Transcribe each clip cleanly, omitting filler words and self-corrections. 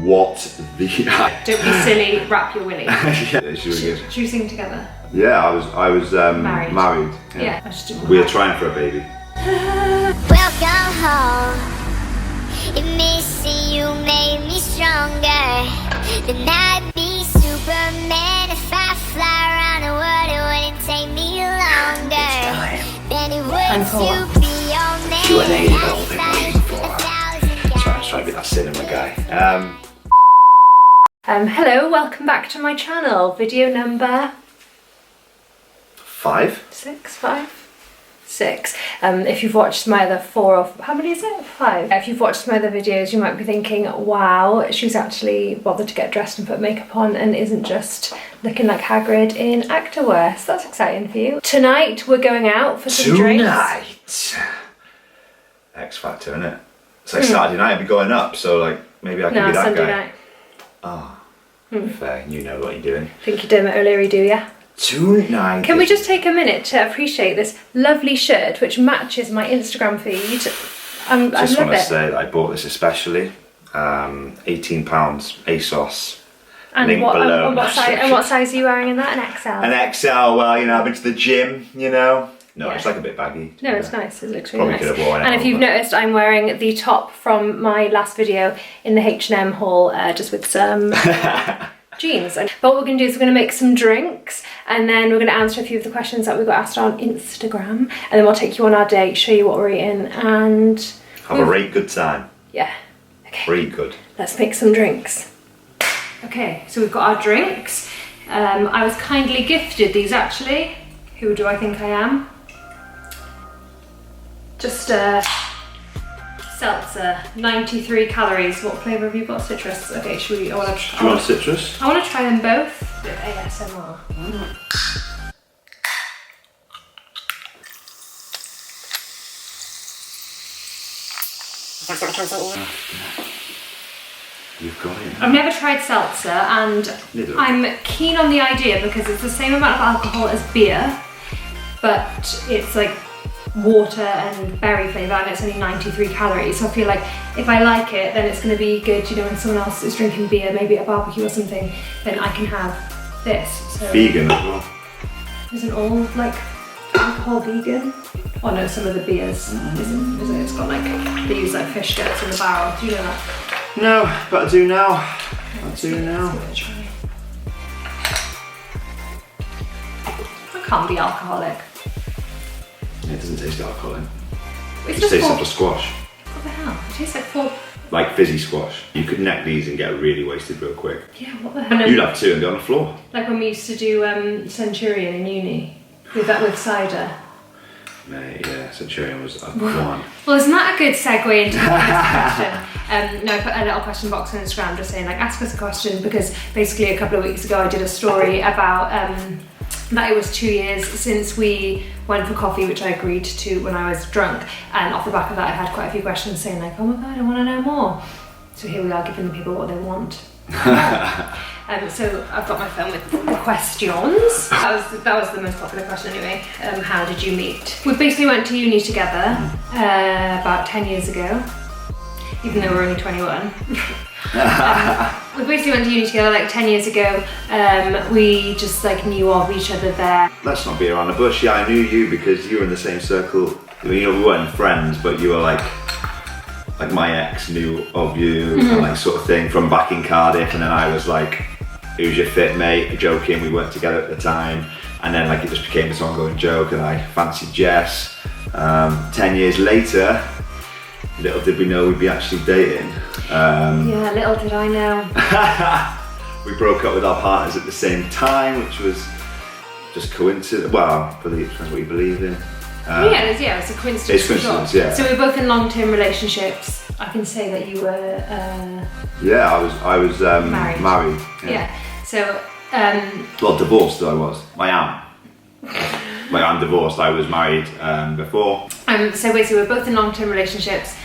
What the... Don't be silly, wrap your willy. Yeah, should we sing together? Yeah, I was married. Yeah, I just didn't We were trying for a baby. Welcome home. Missing you made me stronger. Then I'd be Superman if I fly around the world. It wouldn't take me longer. Then it would to be your man. Q&A is all they've been waiting for. Trying to be that cinema guy. Hello, welcome back to my channel. Video number 6. If you've watched my other 4 or how many is it? 5. If you've watched my other videos, you might be thinking, wow, she's actually bothered to get dressed and put makeup on and isn't just looking like Hagrid in actorwear. So that's exciting for you. Tonight we're going out for some drinks. Tonight. X Factor, innit? It's like Saturday night, I'd be going up, so like maybe I can be that Sunday guy. Night. Oh, fair. You know what you're doing. Think you Dermot O'Leary do, yeah? Tonight. Can we just take a minute to appreciate this lovely shirt which matches my Instagram feed? I love it. Just want to say that I bought this especially. £18, ASOS. And link below. And what size are you wearing in that? An XL? An XL, well, you know, I've been to the gym, you know. No, yeah. It's like a bit baggy. No, it's nice. It looks really nice. Could have worn it. And if you've noticed, I'm wearing the top from my last video in the H&M haul, just with some jeans. But what we're going to do is we're going to make some drinks, and then we're going to answer a few of the questions that we got asked on Instagram, and then we'll take you on our date, show you what we're eating, and have a really good time. Yeah. Okay. Really good. Let's make some drinks. Okay, so we've got our drinks. I was kindly gifted these actually. Who do I think I am? Just a seltzer, 93 calories. What flavour have you got? Citrus. Okay, should we? Do you want citrus? I want to try them both with ASMR. You've got it. I've never tried seltzer, and I'm keen on the idea because it's the same amount of alcohol as beer, but it's like water and berry flavour, and it's only 93 calories. So I feel like if I like it, then it's going to be good, you know, when someone else is drinking beer, maybe at a barbecue or something, then I can have this. So vegan as well. Isn't all like alcohol vegan? Oh no, some of the beers isn't. It's got like, they use like fish guts in the barrel. Do you know that? No, but I do now. I can't be alcoholic. It doesn't taste alcoholic. It just tastes like a squash. What the hell? It tastes like like fizzy squash. You could neck these and get really wasted real quick. Yeah, what the hell? You'd have 2 and be on the floor. Like when we used to do Centurion in uni, with cider. Mate, yeah, Centurion was a one. Well, isn't that a good segue into the next question? No, I put a little question box on Instagram just saying like, ask us a question, because basically a couple of weeks ago I did a story about that it was 2 years since we went for coffee, which I agreed to when I was drunk, and off the back of that I had quite a few questions saying like, oh my god, I want to know more. So here we are giving the people what they want. So I've got my phone with the questions. That was the most popular question anyway. How did you meet? We basically went to uni together about 10 years ago, even though we're only 21. We basically went to uni together like 10 years ago. We just like knew of each other there. Let's not be around the bush. Yeah, I knew you because you were in the same circle. You know, we weren't friends, but you were like my ex knew of you, and like sort of thing from back in Cardiff, and then I was like, who's your fit mate? Joking, we weren't together at the time, and then like it just became this ongoing joke, and I fancied Jess. 10 years later, little did we know we'd be actually dating. Yeah, little did I know. We broke up with our partners at the same time, which was just coincidence. Well, depends what you believe in. It's a coincidence. It's coincidence, yeah. So we're both in long-term relationships. I can say that you were. Yeah, I was married. Yeah. So. Well, divorced though I was. I am divorced. I was married before. So basically, we're both in long-term relationships.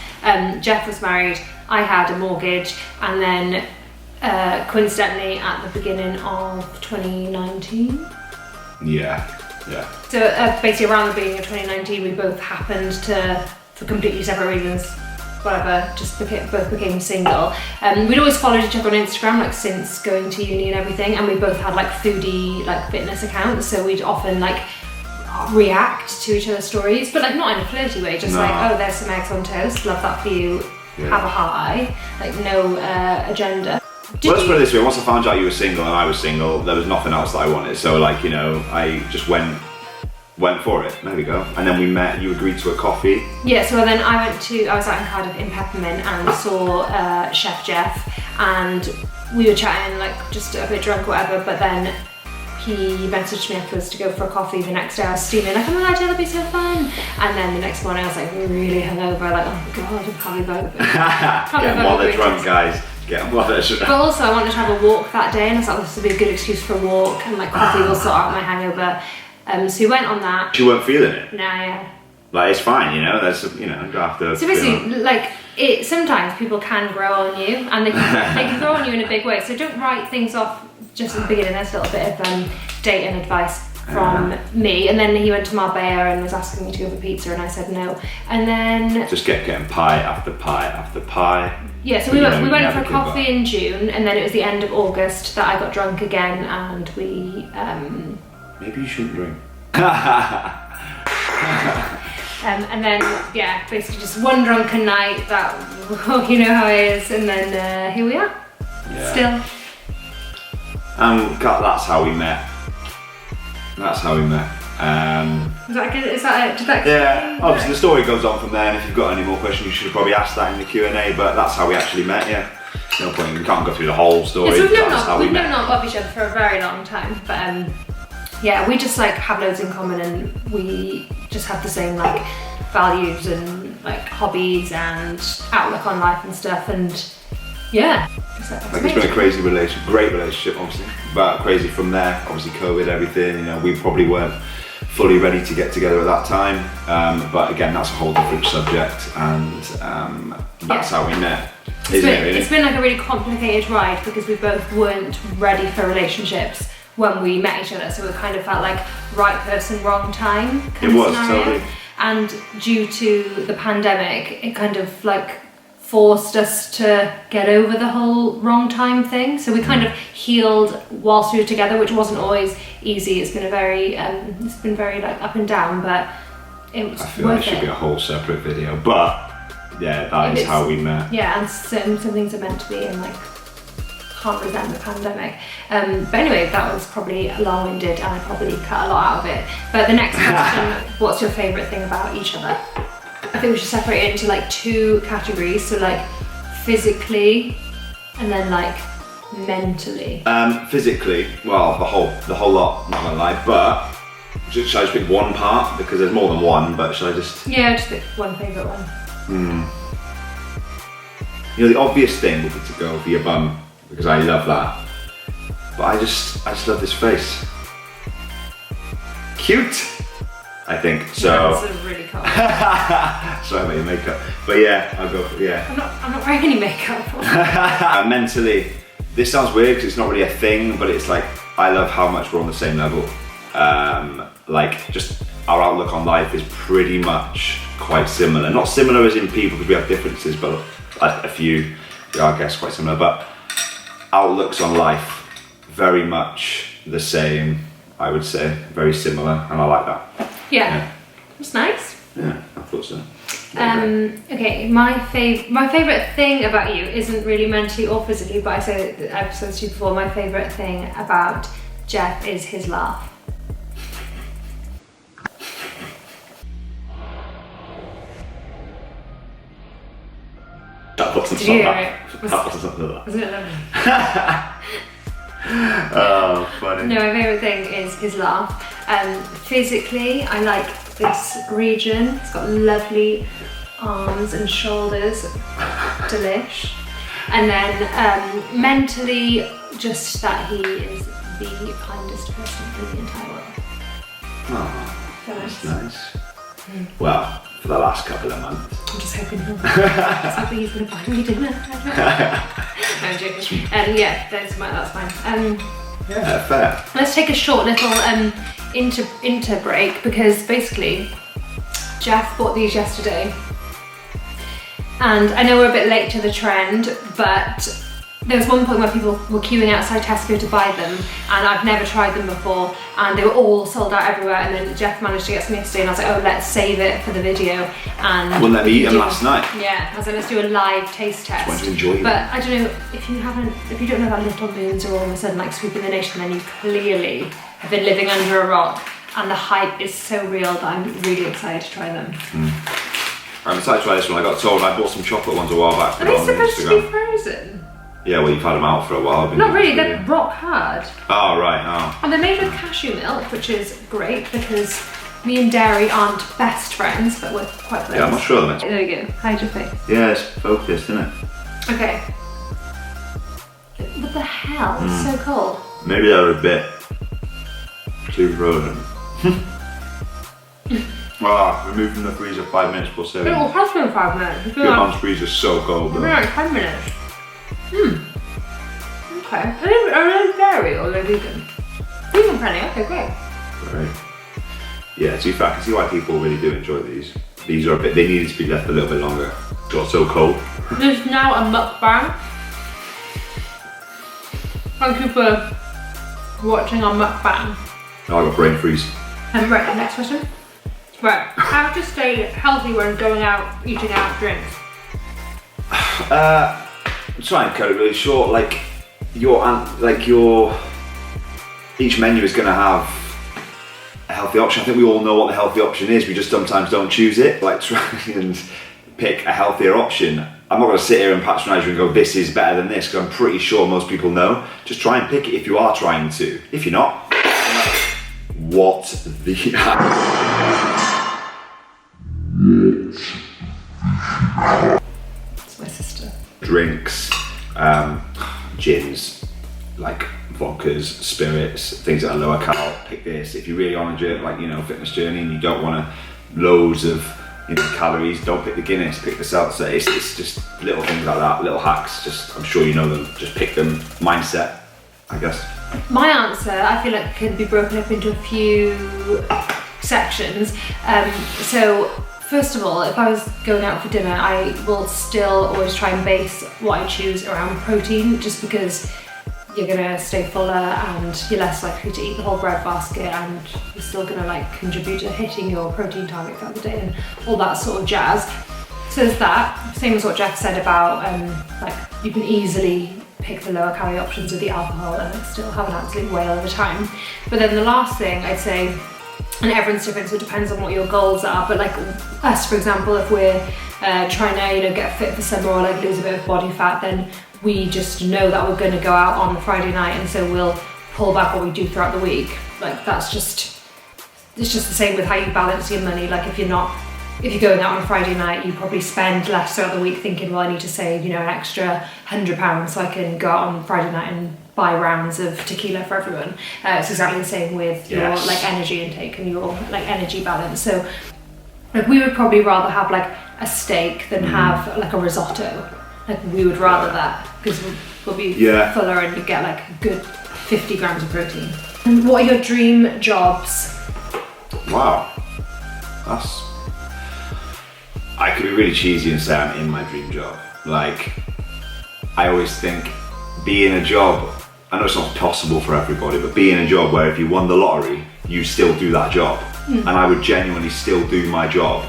Jeff was married. I had a mortgage, and then coincidentally, at the beginning of 2019. Yeah. So basically around the beginning of 2019, we both happened to, for completely separate reasons, whatever, just both became single. We'd always followed each other on Instagram, like since going to uni and everything, and we both had like foodie, like fitness accounts, so we'd often like react to each other's stories, but like not in a flirty way, just like, oh, there's some eggs on toast, love that for you, have a high, like no agenda. Well, let's put it this way, once I found out you were single and I was single, there was nothing else that I wanted, so like, you know, I just went for it. There we go. And then we met, you agreed to a coffee. Yeah, so then I was out in Cardiff in Peppermint and saw Chef Jeff, and we were chatting, like just a bit drunk or whatever, but then he messaged me afterwards to go for a coffee the next day. I was steaming, like, oh my god, that'll be so fun. And then the next morning I was like really hungover, like, oh my god, I can't believe Get them while they're drunk, guys. Get them while they're drunk. But also I wanted to have a walk that day, and I thought this would be a good excuse for a walk, and like coffee will sort out my hangover. So we went on that. You weren't feeling it? Nah, yeah. Like, it's fine, you know, that's, you know, you have to... So basically, like, sometimes people can grow on you, and they can grow on you in a big way, so don't write things off just at the beginning. There's a little bit of dating advice from me. And then he went to Marbella and was asking me to go for pizza, and I said no. And then... Just getting pie after pie after pie. Yeah, so we went for a coffee in June, and then it was the end of August that I got drunk again, and we... Maybe you shouldn't drink. And then, yeah, basically just one drunken night that, you know how it is, and then here we are, still. That's how we met. That's how we met. Is that it? Did that yeah, obviously the story goes on from there, and if you've got any more questions you should probably ask that in the Q&A, but that's how we actually met, yeah. No point, we can't go through the whole story. Yes, we've known of each other for a very long time, but yeah, we just like have loads in common, and we just have the same like values and like hobbies and outlook on life and stuff, and yeah. Like, it's been a crazy great relationship obviously, but crazy from there, obviously COVID, everything, you know, we probably weren't fully ready to get together at that time, but again, that's a whole different subject, and that's how we met. It's been like a really complicated ride, because we both weren't ready for relationships when we met each other, so it kind of felt like right person, wrong time kind of scenario. Totally. And due to the pandemic, it kind of like forced us to get over the whole wrong time thing. So we kind of healed whilst we were together, which wasn't always easy. It's been very like up and down, but it was. I feel like it should be a whole separate video, but yeah, that is how we met. Yeah, and some things are meant to be, and like can't resent the pandemic. But anyway, that was probably long-winded, and I probably cut a lot out of it. But the next question, what's your favourite thing about each other? I think we should separate it into like two categories, so like physically and then like mentally. Physically, well, the whole lot, not gonna lie, but should I just pick one part, because there's more than one, but should I just... Yeah, just pick one favourite one. You know, the obvious thing would be to go for your bum, because I love that, but I just love this face. Cute, I think, so... Yeah, that's a really cool. Sorry about your makeup, but yeah, I'll go for, yeah. I'm not wearing any makeup. Mentally, this sounds weird because it's not really a thing, but it's like, I love how much we're on the same level. Like, just our outlook on life is pretty much quite similar. Not similar as in people, because we have differences, but a few, yeah, I guess quite similar, but outlooks on life, very much the same, I would say, very similar, and I like that. Yeah. That's nice. Yeah, I thought so. Okay, my favourite thing about you isn't really mentally or physically, but I've said to you before, my favourite thing about Jeff is his laugh. That wasn't something like that. That wasn't something like that. Wasn't it lovely? Oh, funny. No, my favourite thing is his laugh. Physically, I like this region. It's got lovely arms and shoulders, delish. And then mentally, just that he is the kindest person in the entire world. Oh, that's nice. Well, for the last couple of months. I'm just hoping he's going to buy me dinner. No, I'm joking. Yeah, that's fine. Yeah, fair. Let's take a short little inter break, because basically Jeff bought these yesterday, And I know we're a bit late to the trend, but there was one point where people were queuing outside Tesco to buy them, and I've never tried them before, and they were all sold out everywhere. And then Jeff managed to get some yesterday, and I was like, oh, let's save it for the video. And wouldn't let me eat them last night. Yeah, I was like, let's do a live taste test. Want to enjoy them. But I don't know if you don't know that Little Moons are all of a sudden like sweeping the nation, then you clearly have been living under a rock, and the hype is so real that I'm really excited to try them. I'm excited to try this one. I got told I bought some chocolate ones a while back. Are they supposed to be frozen? Yeah, well, you've had them out for a while. Not really, they're rock hard. Oh, right, oh. And they're made with cashew milk, which is great because me and dairy aren't best friends, but we're quite close. Yeah, I'm not sure of them. There we go. Hide your face. Yeah, it's focused, isn't it? Okay. What the hell? It's so cold. Maybe they're a bit too frozen. Removed from the freezer 5 minutes plus 7. It has been 5 minutes. Your mum's freezer's so cold though. It's been like 10 minutes. Okay. Are they dairy or are they vegan? Vegan friendly, okay, great. Right. Yeah, to be fair, I can see why people really do enjoy these. These are a bit, they needed to be left a little bit longer. It got so cold. There's now a mukbang. Thank you for watching our mukbang. Oh, I got brain freeze. Right, next question. Right, how to stay healthy when going out, eating out, drinks? Try and cut it really short. Each menu is going to have a healthy option. I think we all know what the healthy option is. We just sometimes don't choose it. Like try and pick a healthier option. I'm not going to sit here and patronise you and go, this is better than this, because I'm pretty sure most people know. Just try and pick it if you are trying to. If you're not, what the... It's my sister. Drinks, gins, like vodkas, spirits, things that are lower cal. Pick this. If you're really on a journey, like, you know, fitness journey, and you don't want loads of, you know, calories, don't pick the Guinness, pick the seltzer. It's just little things like that, little hacks. Just, I'm sure you know them. Just pick them. Mindset, I guess. My answer, I feel like, can be broken up into a few sections. So, first of all, if I was going out for dinner, I will still always try and base what I choose around protein, just because you're gonna stay fuller and you're less likely to eat the whole bread basket, and you're still gonna like contribute to hitting your protein target throughout the day and all that sort of jazz. So there's that. Same as what Jeff said about like you can easily pick the lower calorie options with the alcohol and still have an absolute whale of a time. But then the last thing I'd say, and everyone's different, so it depends on what your goals are, but like us, for example, if we're trying to, you know, get fit for summer or like lose a bit of body fat, then we just know that we're going to go out on the Friday night, and so we'll pull back what we do throughout the week. Like that's just, it's just the same with how you balance your money. Like if you're going out on a Friday night, you probably spend less throughout the week thinking, well, I need to save, you know, an extra £100 so I can go out on Friday night and buy rounds of tequila for everyone. It's exactly the same with your like energy intake and your like energy balance. So like we would probably rather have like a steak than have like a risotto. Like we would rather that, because we'll be fuller and you get like a good 50 grams of protein. And what are your dream jobs? Wow, I could be really cheesy and say I'm in my dream job. Like, I always think be in a job, I know it's not possible for everybody, but be in a job where if you won the lottery, you still do that job. And I would genuinely still do my job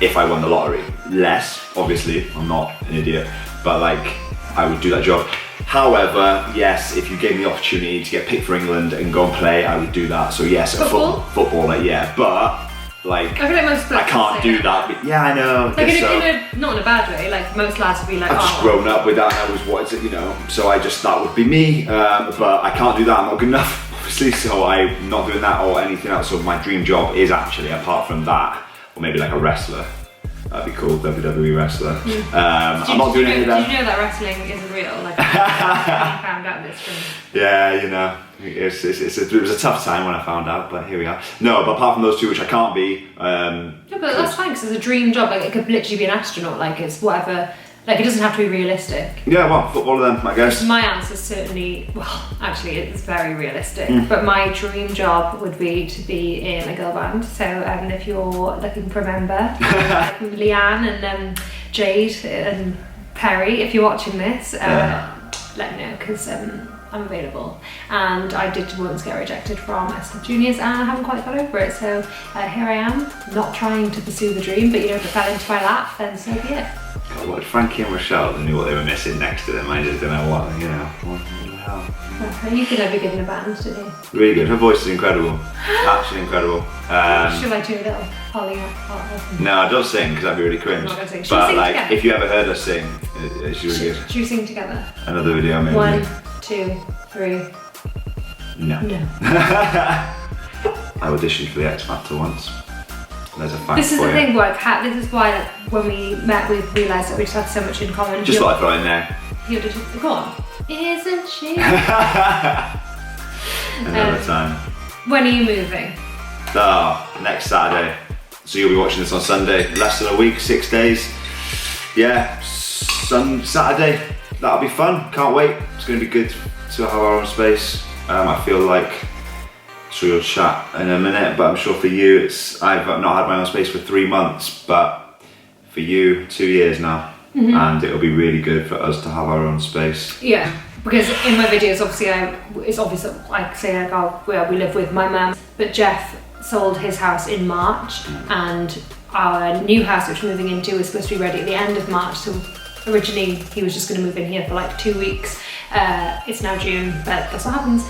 if I won the lottery. Less, obviously, I'm not an idiot, but like, I would do that job. However, yes, if you gave me the opportunity to get picked for England and go and play, I would do that. So yes, footballer, yeah, but like, I feel like most I can't do that. But yeah, I know. Like not in a bad way. Like most lads would be like, I've just grown up with that. And I was, what is it, you know? So that would be me. But I can't do that. I'm not good enough, obviously. So I'm not doing that or anything else. So my dream job is actually, apart from that, or maybe like a wrestler. That'd be cool, WWE wrestler. I'm not doing any of that. Did you know that wrestling isn't real? Like, I found out this from... Yeah, you know, it was a tough time when I found out, but here we are. No, but apart from those two, which I can't be... Yeah, but that's fine, because it's a dream job. Like, it could literally be an astronaut. Like, it's whatever... Like, it doesn't have to be realistic. Yeah, well, footballer then, I guess. My answer's certainly... Well, actually, it's very realistic. But my dream job would be to be in a girl band. So, if you're looking for a member, like Leanne and Jade and Perry, if you're watching this, let me know, because I'm available. And I did once get rejected from SF Juniors and I haven't quite got over it, so here I am, not trying to pursue the dream, but you know, if it fell into my lap, then so be it. God, what, Frankie and Rochelle, they knew what they were missing next to them. I just don't know what, you know, what the hell. You could have been given a band, didn't you? Really good. Her voice is incredible. Actually incredible. Should I do a little Holly? No, I don't sing because that'd be really cringe. I'm not gonna sing. Should But we sing like, together? if you ever heard us sing, it's really good. Should we sing together? Another video maybe. 1, 2, 3. No. No. I auditioned for the X Factor once. There's a fact This is for the you. thing, this is why like, when we met, we realised that we just had so much in common. Just thought I'd throw it in there. You auditioned. Go on. Isn't she? Another time. When are you moving? Next Saturday. So you'll be watching this on Sunday. Less than a week, 6 days. Yeah, Saturday. That'll be fun. Can't wait. It's going to be good to have our own space. I feel like, sure you'll chat in a minute, but I'm sure for you, I've not had my own space for 3 months, but for you, 2 years now. And it'll be really good for us to have our own space. Yeah, because in my videos, obviously, it's obvious that I say like, oh, well, we live with my mum, but Jeff sold his house in March, and our new house, which we're moving into, is supposed to be ready at the end of March. So originally, he was just going to move in here for like 2 weeks. It's now June, but that's what happens.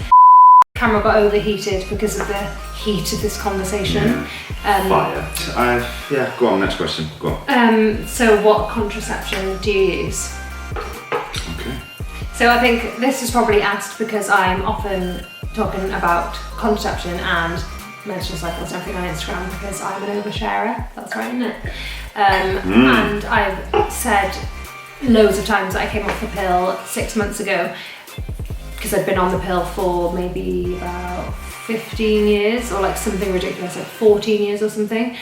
Camera got overheated because of the heat of this conversation. Fire. Yeah, go on, next question. Go on. So what contraception do you use? Okay. So I think this is probably asked because I'm often talking about contraception and menstrual cycles and everything on Instagram because I'm an oversharer. That's right, isn't it? And I've said loads of times that I came off the pill 6 months ago because I'd been on the pill for maybe about 15 years or like something ridiculous, like 14 years or something.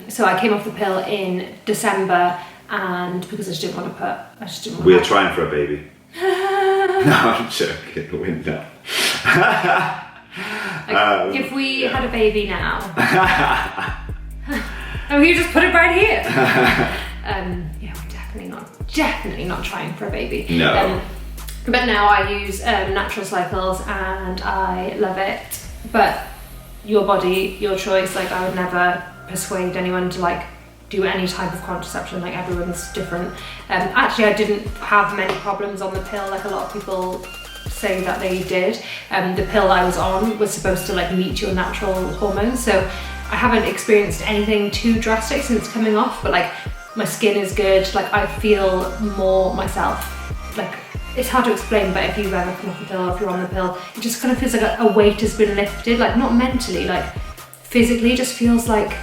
So I came off the pill in December, and because I just didn't want to We're trying for a baby. No, I'm joking. We're not. Like, if we had a baby now, and we just put it right here. Yeah, we're definitely not trying for a baby. No. But now I use natural cycles and I love it. But your body, your choice. Like, I would never persuade anyone to like do any type of contraception. Like, everyone's different. Actually, I didn't have many problems on the pill like a lot of people say that they did. The pill I was on was supposed to like meet your natural hormones, so I haven't experienced anything too drastic since coming off, but like my skin is good, like I feel more myself. Like, it's hard to explain, but if you've ever come off the pill or if you're on the pill, it just kind of feels like a weight has been lifted, like not mentally, like physically, just feels like,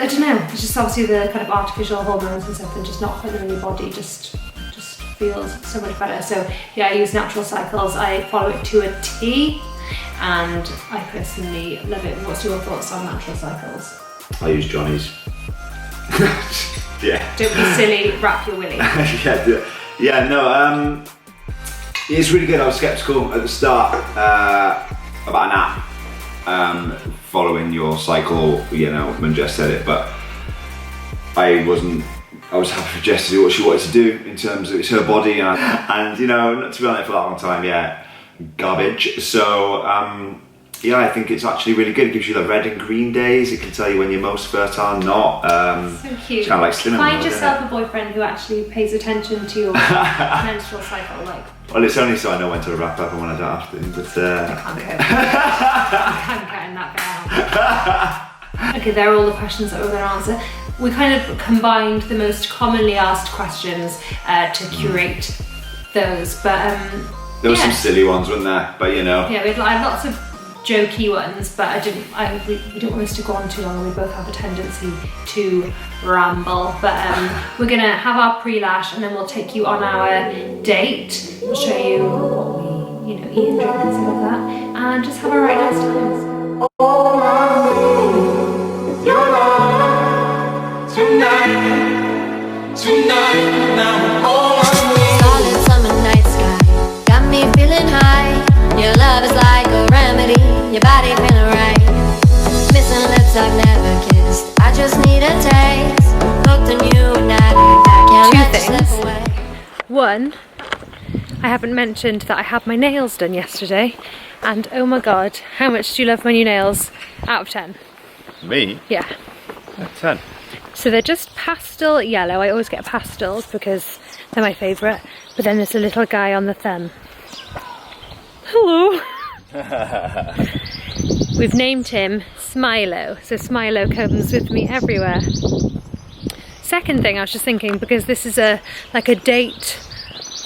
I don't know, it's just obviously the kind of artificial hormones and stuff and just not putting them in your body just feels so much better. So yeah, I use natural cycles. I follow it to a T and I personally love it. What's your thoughts on natural cycles? I use Johnny's. Yeah. Don't be silly, wrap your willy. Yeah, no, it's really good. I was skeptical at the start about an app following your cycle, you know, when Jess said it, but I was happy for Jess to do what she wanted to do in terms of it's her body, and you know, not to be on it for that long time, yeah, garbage. So yeah, I think it's actually really good. It gives you the red and green days. It can tell you when you're most fertile, not. So cute. It's kind of like slimming. Find yourself a boyfriend who actually pays attention to your menstrual cycle, like. Well, it's only so I know when to wrap up and when I don't have to. But I'm cutting that bit out. Okay, there are all the questions that we're going to answer. We kind of combined the most commonly asked questions to curate those, but there were some silly ones, weren't there? But you know. Yeah, we had lots of jokey ones, but we didn't want this to go on too long, and we both have a tendency to ramble. But we're gonna have our pre-lash, and then we'll take you on our date. We'll show you what we, you know, eat and drink and stuff like that, and just have a right nice time. All I need is your love tonight. Now all I need. Starlit summer night sky got me feeling high. Your love is like a remedy, your body feeling right. Missing lips I've never kissed, I just need a taste. Hooked on you and I One, I haven't mentioned that I had my nails done yesterday, and oh my god, how much do you love my new nails? Out of 10. Me? Yeah. 10. So they're just pastel yellow. I always get pastels because they're my favourite. But then there's a little guy on the thumb. Hello. We've named him Smilo. So Smilo comes with me everywhere. Second thing I was just thinking, because this is like a date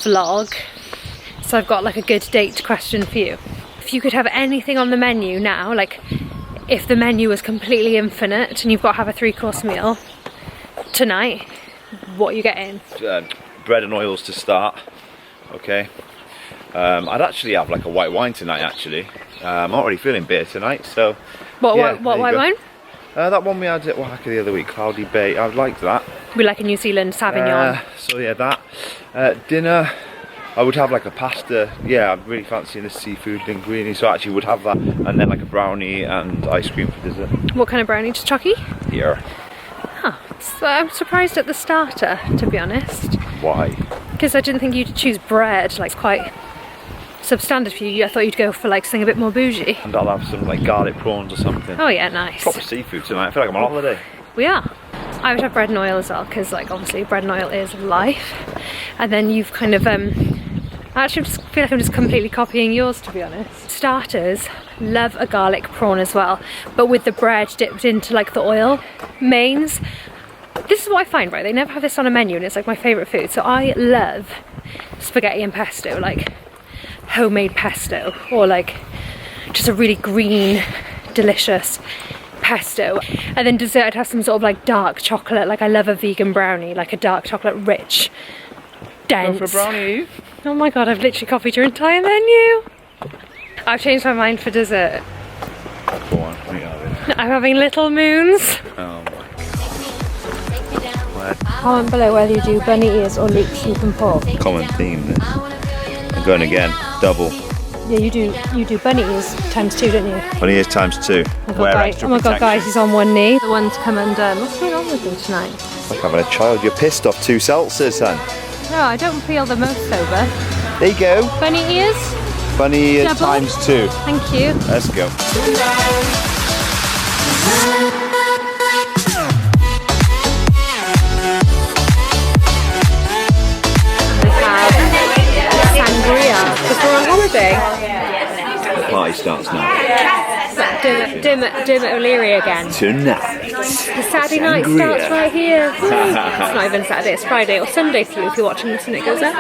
vlog, so I've got like a good date question for you. If you could have anything on the menu now, like if the menu was completely infinite and you've got to have a 3-course meal tonight, what are you getting? Bread and oils to start. Okay. I'd actually have like a white wine tonight actually. I'm not really feeling beer tonight, so... What yeah, white wine? That one we had at Oaxaca the other week, Cloudy Bay. I like that. We like a New Zealand Sauvignon. So yeah, that. Dinner, I would have like a pasta. Yeah, I'm really fancying this seafood linguine, so I actually would have that. And then like a brownie and ice cream for dessert. What kind of brownie? Just chocky? Here. Huh. So I'm surprised at the starter, to be honest. Why? Because I didn't think you'd choose bread, like quite substandard for you. I thought you'd go for like something a bit more bougie. And I'll have some like garlic prawns or something. Oh yeah, nice. Proper seafood tonight. I feel like I'm on holiday. We are. I would have bread and oil as well, because like obviously bread and oil is life. And then you've kind of I actually just feel like I'm just completely copying yours, to be honest. Starters, love a garlic prawn as well, but with the bread dipped into like the oil. Mains, this is what I find, right? They never have this on a menu and it's like my favourite food. So I love spaghetti and pesto, like homemade pesto, or like just a really green, delicious pesto. And then dessert, I'd have some sort of like dark chocolate. Like I love a vegan brownie, like a dark chocolate, rich, dense. Go for a brownie. Oh my god, I've literally copied your entire menu. I've changed my mind for dessert. Go on, let me have it. I'm having little moons. Oh my. Comment below whether you do bunny ears or leek, sheep and pork. Common theme this. I'm going again, double. Yeah, you do bunny ears times 2, don't you? Bunny ears times 2. Oh my god, guys, he's on one knee. The one's come undone. What's going on with him tonight? Like having a child. You're pissed off 2 seltzers, son. No, I don't feel the most sober. There you go. Bunny ears? Bunny ears Double. times 2. Thank you. Let's go. Sangria, because we're on holiday. The party starts now. Dermot O'Leary again. Tonight. The Saturday night starts right here. It's not even Saturday, it's Friday or Sunday for you if you're watching this and it goes up.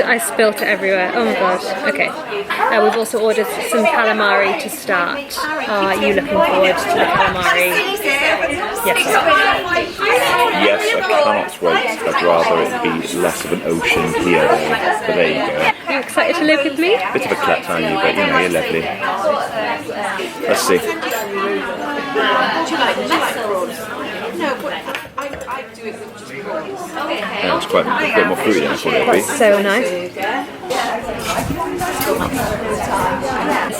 I spilt it everywhere. Oh my gosh. Okay. We've also ordered some calamari to start. Are you looking forward to the calamari? Yes. Yes, I cannot wait. I'd rather it be less of an ocean here though. But there you go. Are you excited to live with me? Bit of a klutz, aren't you? But you know, you're lovely. Let's see. Yeah, it's quite a bit more fruity than I thought it would be. So nice.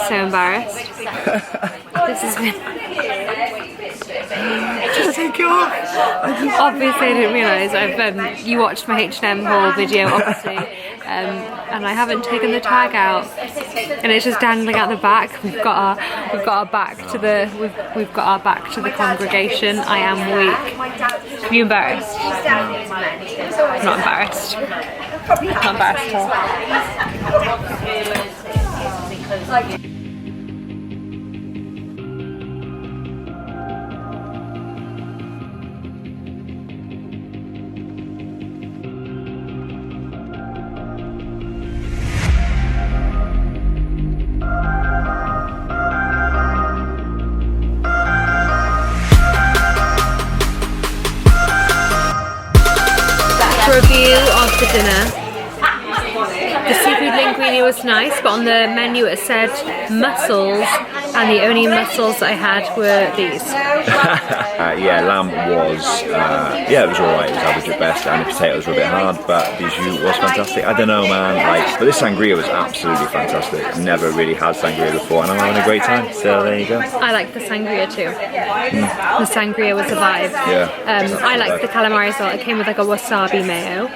So embarrassed. This has been... Just take it off. Obviously, I didn't realise. You watched my H&M haul video, obviously, and I haven't taken the tag out, and it's just dangling out the back. We've got our back to the congregation. I am weak. Are you embarrassed? I'm not embarrassed. Not embarrassed at all. Review of the dinner. The seafood linguine was nice, but on the menu it said mussels and the only mussels I had were these. Yeah, lamb was, it was alright, it was average at best, and the potatoes were a bit hard, but the jus was fantastic. I don't know, man, like, but this sangria was absolutely fantastic. I've never really had sangria before, and I'm having a great time, so there you go. I like the sangria too. The sangria was a vibe. Yeah. I liked the calamari as well. It came with like a wasabi mayo.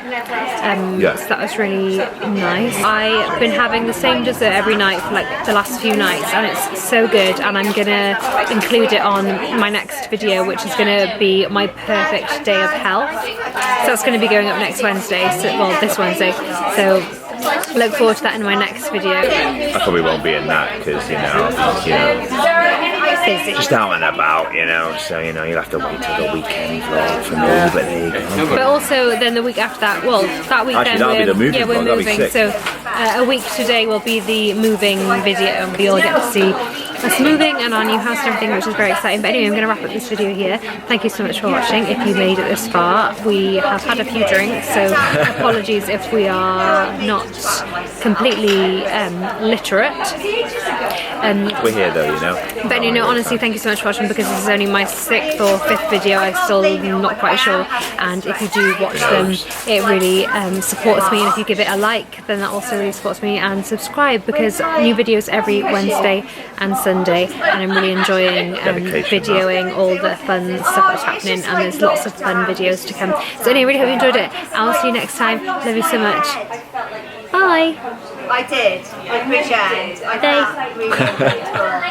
So that was really nice. I've been having the same dessert every night for like the last few nights, and it's so good, and I'm gonna include it on my next video, which is gonna be my perfect day of health. So it's gonna be going up next Wednesday, this Wednesday. So look forward to that in my next video. I probably won't be in that because, you know, just out and about, you know, so, you know, you'll have to wait till the weekend vlog for me, but there you go. But also then the week after that, that weekend actually, that'll be the moving we're vlog, that'll be moving, sick. so a week today will be the moving video. You'll get to see us moving and our new house and everything, which is very exciting. But anyway, I'm going to wrap up this video here. Thank you so much for watching. If you made it this far, we have had a few drinks, so apologies if we are not completely literate. We're here though, you know. But you know, honestly, thank you so much for watching, because this is only my 6th or 5th video. I'm still not quite sure, and if you do watch them, it really supports me, and if you give it a like, then that also really supports me, and subscribe, because new videos every Wednesday and Sunday, and I'm really enjoying videoing all the fun stuff that's happening, and there's lots of fun videos to come. So anyway, really hope you enjoyed it. I'll see you next time. Love you so much. Bye. I did. I appreciate it. I